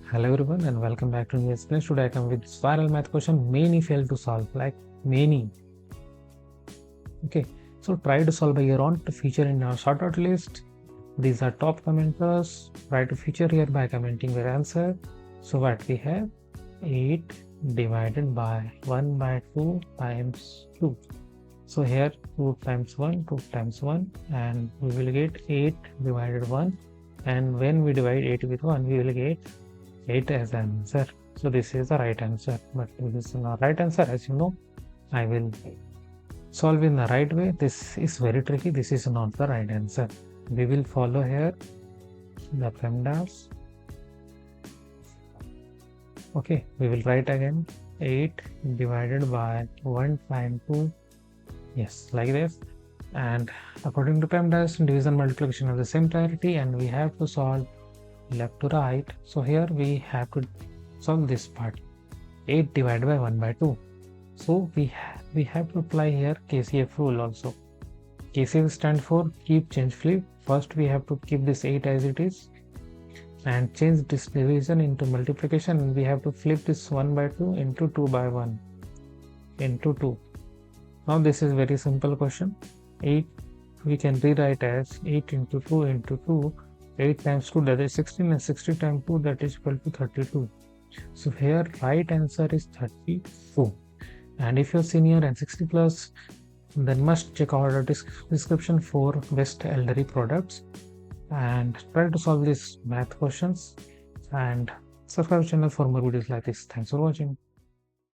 Hello everyone and welcome back to New Explains. Today I come with spiral math question many fail to solve, like many. Okay, so try to solve by your own to feature in our shortout list. These are top commenters. Try to feature here by commenting their answer. So what we have 8 divided by 1 by 2 times 2. So here 2 times 1, 2 times 1, and we will get 8 divided 1. And when we divide 8 with 1, we will get 8 as answer. So this is the right answer, but this is not right answer. As you know, I will solve in the right way. This is very tricky. This is not the right answer. We will follow here the PEMDAS. Okay, we will write again 8 divided by 1 times 2. Yes, like this. And according to PEMDAS, division multiplication of the same priority, and we have to solve left to right. So here we have to solve this part, 8 divided by 1 by 2. So we have to apply here KCF rule also. KCF stands for keep, change, flip. First we have to keep this 8 as it is and change this division into multiplication, and we have to flip this 1 by 2 into 2 by 1 into 2. Now this is very simple question. 8 we can rewrite as 8 into 2 into 2. 8 times 2, that is 16, and 60 times 2, that is equal to 32. So here right answer is 34. And if you're senior and 60 plus, then must check out the description for best elderly products and try to solve these math questions, and subscribe channel for more videos like this. Thanks for watching.